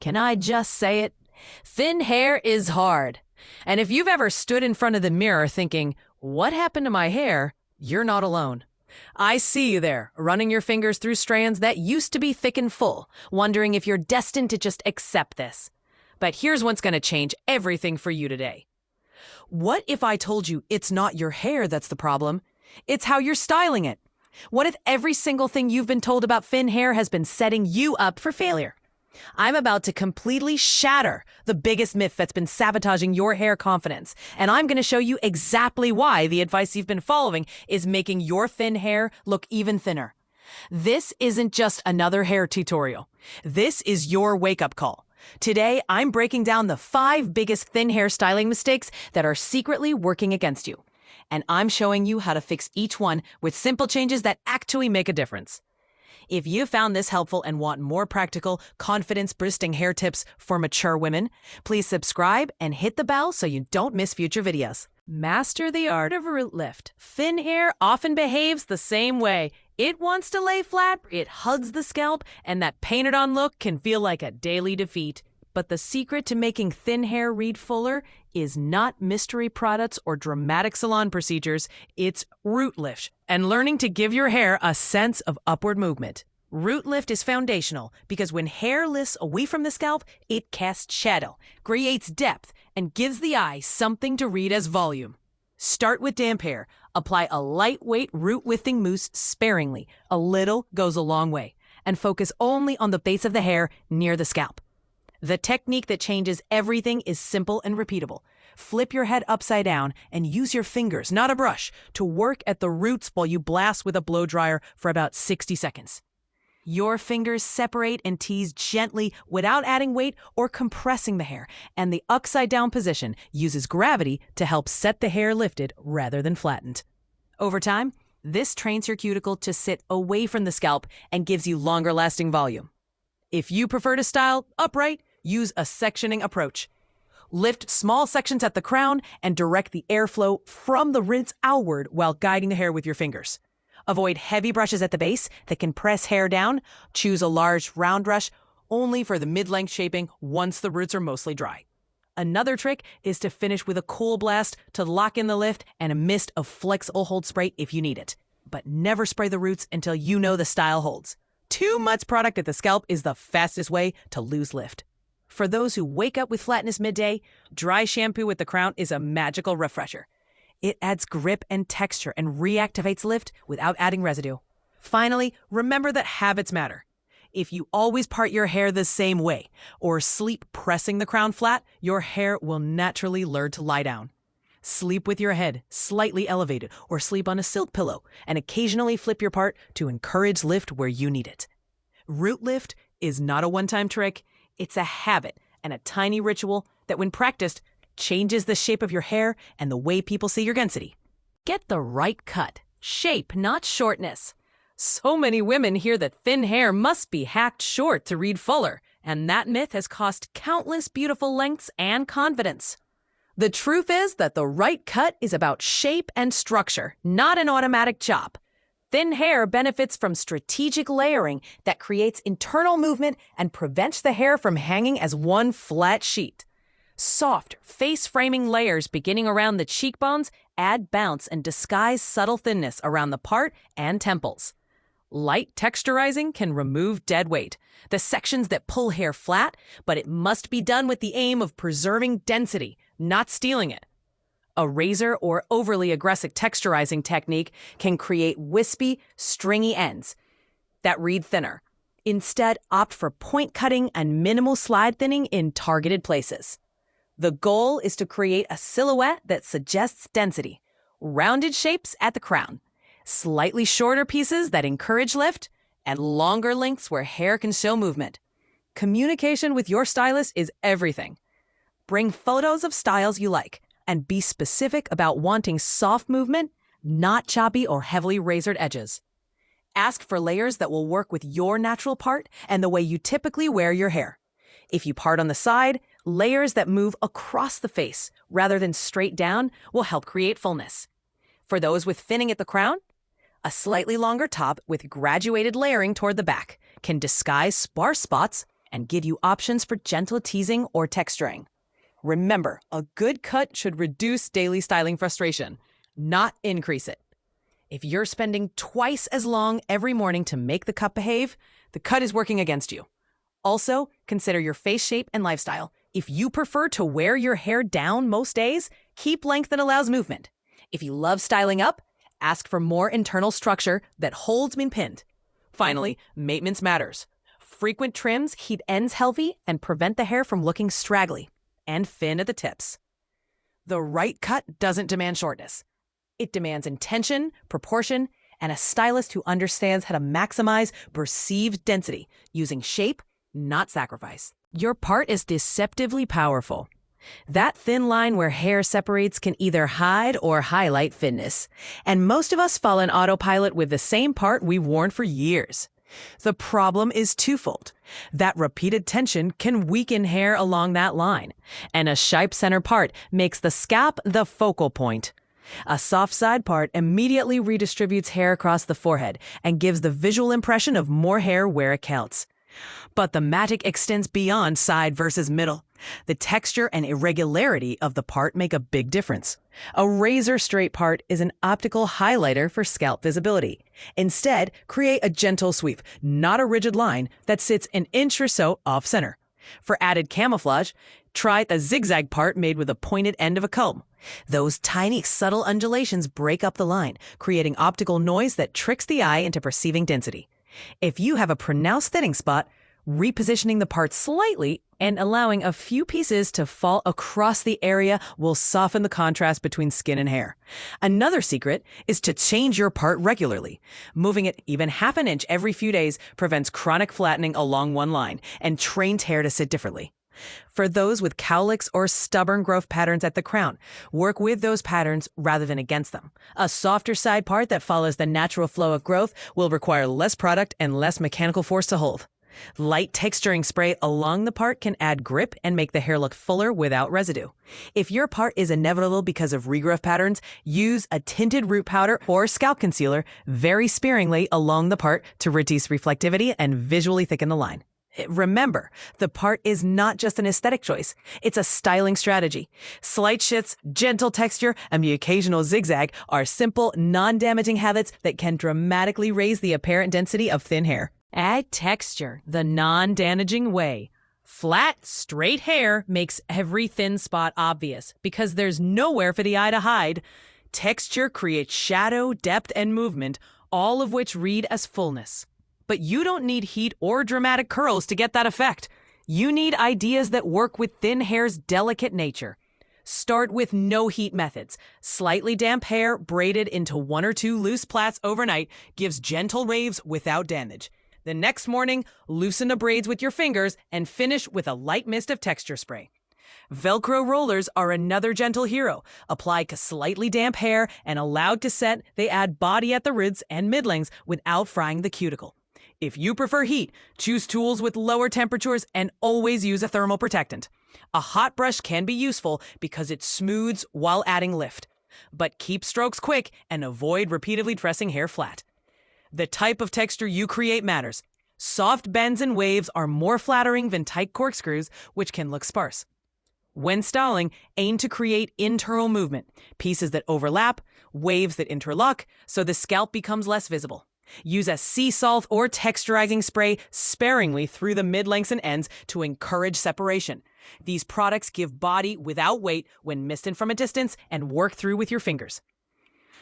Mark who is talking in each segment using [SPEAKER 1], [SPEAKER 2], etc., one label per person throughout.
[SPEAKER 1] Can I just say it? Thin hair is hard. And if you've ever stood in front of the mirror thinking, what happened to my hair? You're not alone. I see you there, running your fingers through strands that used to be thick and full, wondering if you're destined to just accept this. But here's what's going to change everything for you today. What if I told you it's not your hair that's the problem? It's how you're styling it. What if every single thing you've been told about thin hair has been setting you up for failure? I'm about to completely shatter the biggest myth that's been sabotaging your hair confidence, and I'm going to show you exactly why the advice you've been following is making your thin hair look even thinner. This isn't just another hair tutorial. This is your wake-up call. Today, I'm breaking down the 5 biggest thin hair styling mistakes that are secretly working against you. And I'm showing you how to fix each one with simple changes that actually make a difference. If you found this helpful and want more practical, confidence-boosting hair tips for mature women, please subscribe and hit the bell so you don't miss future videos. Master the art of root lift. Thin hair often behaves the same way. It wants to lay flat, it hugs the scalp, and that painted-on look can feel like a daily defeat. But the secret to making thin hair read fuller is not mystery products or dramatic salon procedures, it's root lift and learning to give your hair a sense of upward movement. Root lift is foundational because when hair lifts away from the scalp, it casts shadow, creates depth, and gives the eye something to read as volume. Start with damp hair. Apply a lightweight root lifting mousse sparingly. A little goes a long way. And focus only on the base of the hair near the scalp. The technique that changes everything is simple and repeatable. Flip your head upside down and use your fingers, not a brush, to work at the roots while you blast with a blow dryer for about 60 seconds. Your fingers separate and tease gently without adding weight or compressing the hair, and the upside down position uses gravity to help set the hair lifted rather than flattened. Over time, this trains your cuticle to sit away from the scalp and gives you longer lasting volume. If you prefer to style upright, use a sectioning approach. Lift small sections at the crown and direct the airflow from the roots outward while guiding the hair with your fingers. Avoid heavy brushes at the base that can press hair down. Choose a large round brush only for the mid-length shaping once the roots are mostly dry. Another trick is to finish with a cool blast to lock in the lift and a mist of flexible hold spray if you need it. But never spray the roots until you know the style holds. Too much product at the scalp is the fastest way to lose lift. For those who wake up with flatness midday, dry shampoo with the crown is a magical refresher. It adds grip and texture and reactivates lift without adding residue. Finally, remember that habits matter. If you always part your hair the same way or sleep pressing the crown flat, your hair will naturally learn to lie down. Sleep with your head slightly elevated or sleep on a silk pillow and occasionally flip your part to encourage lift where you need it. Root lift is not a one-time trick. It's a habit and a tiny ritual that, when practiced, changes the shape of your hair and the way people see your density. Get the right cut, shape, not shortness. So many women hear that thin hair must be hacked short to read fuller, and that myth has cost countless beautiful lengths and confidence. The truth is that the right cut is about shape and structure, not an automatic chop. Thin hair benefits from strategic layering that creates internal movement and prevents the hair from hanging as one flat sheet. Soft, face-framing layers beginning around the cheekbones add bounce and disguise subtle thinness around the part and temples. Light texturizing can remove dead weight, the sections that pull hair flat, but it must be done with the aim of preserving density, not stealing it. A razor or overly aggressive texturizing technique can create wispy, stringy ends that read thinner. Instead, opt for point cutting and minimal slide thinning in targeted places. The goal is to create a silhouette that suggests density, rounded shapes at the crown, slightly shorter pieces that encourage lift, and longer lengths where hair can show movement. Communication with your stylist is everything. Bring photos of styles you like, and be specific about wanting soft movement, not choppy or heavily razored edges. Ask for layers that will work with your natural part and the way you typically wear your hair. If you part on the side, layers that move across the face rather than straight down will help create fullness. For those with thinning at the crown, a slightly longer top with graduated layering toward the back can disguise sparse spots and give you options for gentle teasing or texturing. Remember, a good cut should reduce daily styling frustration, not increase it. If you're spending twice as long every morning to make the cut behave, the cut is working against you. Also, consider your face shape and lifestyle. If you prefer to wear your hair down most days, keep length that allows movement. If you love styling up, ask for more internal structure that holds when pinned. Finally, maintenance matters. Frequent trims keep ends healthy and prevent the hair from looking straggly and thin at the tips. The right cut doesn't demand shortness. It demands intention, proportion, and a stylist who understands how to maximize perceived density using shape, not sacrifice. Your part is deceptively powerful. That thin line where hair separates can either hide or highlight thinness, and most of us fall on autopilot with the same part we've worn for years. The problem is twofold. That repeated tension can weaken hair along that line, and a sharp center part makes the scalp the focal point. A soft side part immediately redistributes hair across the forehead and gives the visual impression of more hair where it counts. But the magic extends beyond side versus middle. The texture and irregularity of the part make a big difference. A razor straight part is an optical highlighter for scalp visibility. Instead, create a gentle sweep, not a rigid line that sits an inch or so off center. For added camouflage, try the zigzag part made with a pointed end of a comb. Those tiny, subtle undulations break up the line, creating optical noise that tricks the eye into perceiving density. If you have a pronounced thinning spot, repositioning the part slightly and allowing a few pieces to fall across the area will soften the contrast between skin and hair. Another secret is to change your part regularly. Moving it even half an inch every few days prevents chronic flattening along one line and trains hair to sit differently. For those with cowlicks or stubborn growth patterns at the crown, work with those patterns rather than against them. A softer side part that follows the natural flow of growth will require less product and less mechanical force to hold. Light texturing spray along the part can add grip and make the hair look fuller without residue. If your part is inevitable because of regrowth patterns, use a tinted root powder or scalp concealer very sparingly along the part to reduce reflectivity and visually thicken the line. Remember, the part is not just an aesthetic choice. It's a styling strategy. Slight shifts, gentle texture, and the occasional zigzag are simple, non-damaging habits that can dramatically raise the apparent density of thin hair. Add texture the non-damaging way. Flat, straight hair makes every thin spot obvious because there's nowhere for the eye to hide. Texture creates shadow, depth, and movement, all of which read as fullness. But you don't need heat or dramatic curls to get that effect. You need ideas that work with thin hair's delicate nature. Start with no heat methods. Slightly damp hair braided into 1 or 2 loose plaits overnight gives gentle waves without damage. The next morning, loosen the braids with your fingers and finish with a light mist of texture spray. Velcro rollers are another gentle hero. Applied to slightly damp hair and allowed to set, they add body at the roots and middlings without frying the cuticle. If you prefer heat, choose tools with lower temperatures and always use a thermal protectant. A hot brush can be useful because it smooths while adding lift. But keep strokes quick and avoid repeatedly pressing hair flat. The type of texture you create matters. Soft bends and waves are more flattering than tight corkscrews, which can look sparse. When styling, aim to create internal movement, pieces that overlap, waves that interlock, so the scalp becomes less visible. Use a sea salt or texturizing spray sparingly through the mid-lengths and ends to encourage separation. These products give body without weight when misted from a distance and work through with your fingers.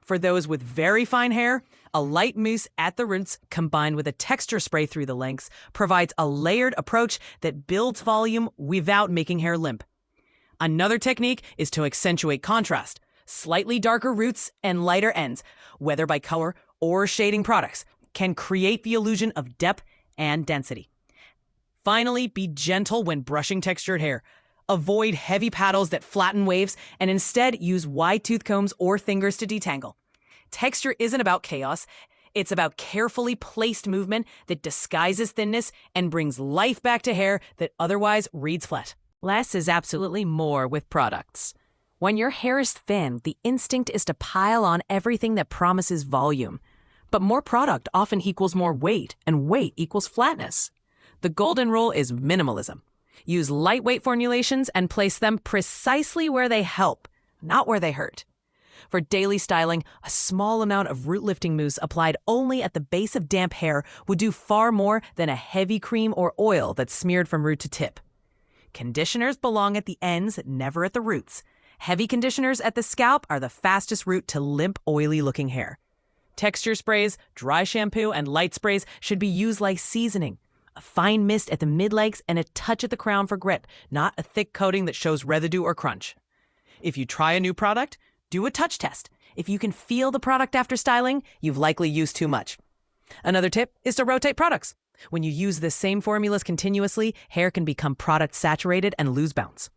[SPEAKER 1] For those with very fine hair, a light mousse at the roots combined with a texture spray through the lengths provides a layered approach that builds volume without making hair limp. Another technique is to accentuate contrast. Slightly darker roots and lighter ends, whether by color or shading products, can create the illusion of depth and density. Finally, be gentle when brushing textured hair. Avoid heavy paddles that flatten waves and instead use wide tooth combs or fingers to detangle. Texture isn't about chaos. It's about carefully placed movement that disguises thinness and brings life back to hair that otherwise reads flat. Less is absolutely more with products. When your hair is thin, the instinct is to pile on everything that promises volume. But more product often equals more weight, and weight equals flatness. The golden rule is minimalism. Use lightweight formulations and place them precisely where they help, not where they hurt. For daily styling, a small amount of root lifting mousse applied only at the base of damp hair would do far more than a heavy cream or oil that's smeared from root to tip. Conditioners belong at the ends, never at the roots. Heavy conditioners at the scalp are the fastest route to limp, oily-looking hair. Texture sprays, dry shampoo, and light sprays should be used like seasoning. A fine mist at the mid-legs and a touch at the crown for grip, not a thick coating that shows residue or crunch. If you try a new product, do a touch test. If you can feel the product after styling, you've likely used too much. Another tip is to rotate products. When you use the same formulas continuously, hair can become product saturated and lose bounce.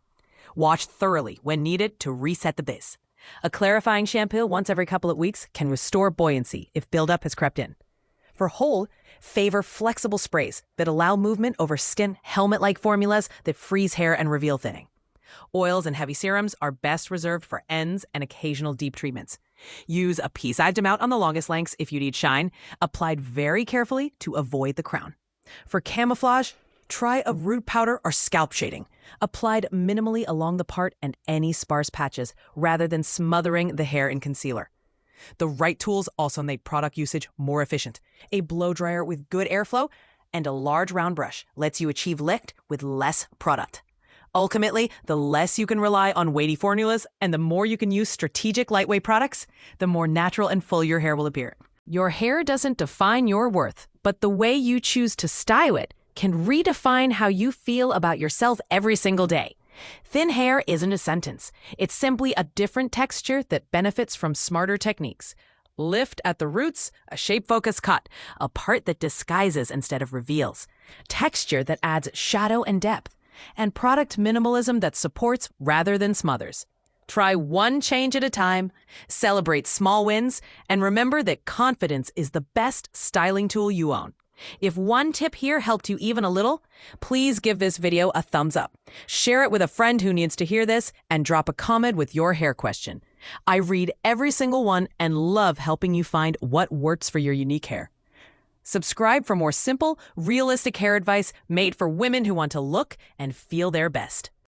[SPEAKER 1] Wash thoroughly when needed to reset the base. A clarifying shampoo once every couple of weeks can restore buoyancy if buildup has crept in. For whole, favor flexible sprays that allow movement over skin, helmet-like formulas that freeze hair and reveal thinning. Oils and heavy serums are best reserved for ends and occasional deep treatments. Use a pea-sized amount on the longest lengths if you need shine, applied very carefully to avoid the crown. For camouflage, try a root powder or scalp shading, applied minimally along the part and any sparse patches, rather than smothering the hair in concealer. The right tools also make product usage more efficient. A blow dryer with good airflow and a large round brush lets you achieve lift with less product. Ultimately, the less you can rely on weighty formulas and the more you can use strategic lightweight products, the more natural and full your hair will appear. Your hair doesn't define your worth, but the way you choose to style it can redefine how you feel about yourself every single day. Thin hair isn't a sentence. It's simply a different texture that benefits from smarter techniques. Lift at the roots, a shape-focused cut, a part that disguises instead of reveals, texture that adds shadow and depth, and product minimalism that supports rather than smothers. Try one change at a time, celebrate small wins, and remember that confidence is the best styling tool you own. If one tip here helped you even a little, please give this video a thumbs up. Share it with a friend who needs to hear this, and drop a comment with your hair question. I read every single one and love helping you find what works for your unique hair. Subscribe for more simple, realistic hair advice made for women who want to look and feel their best.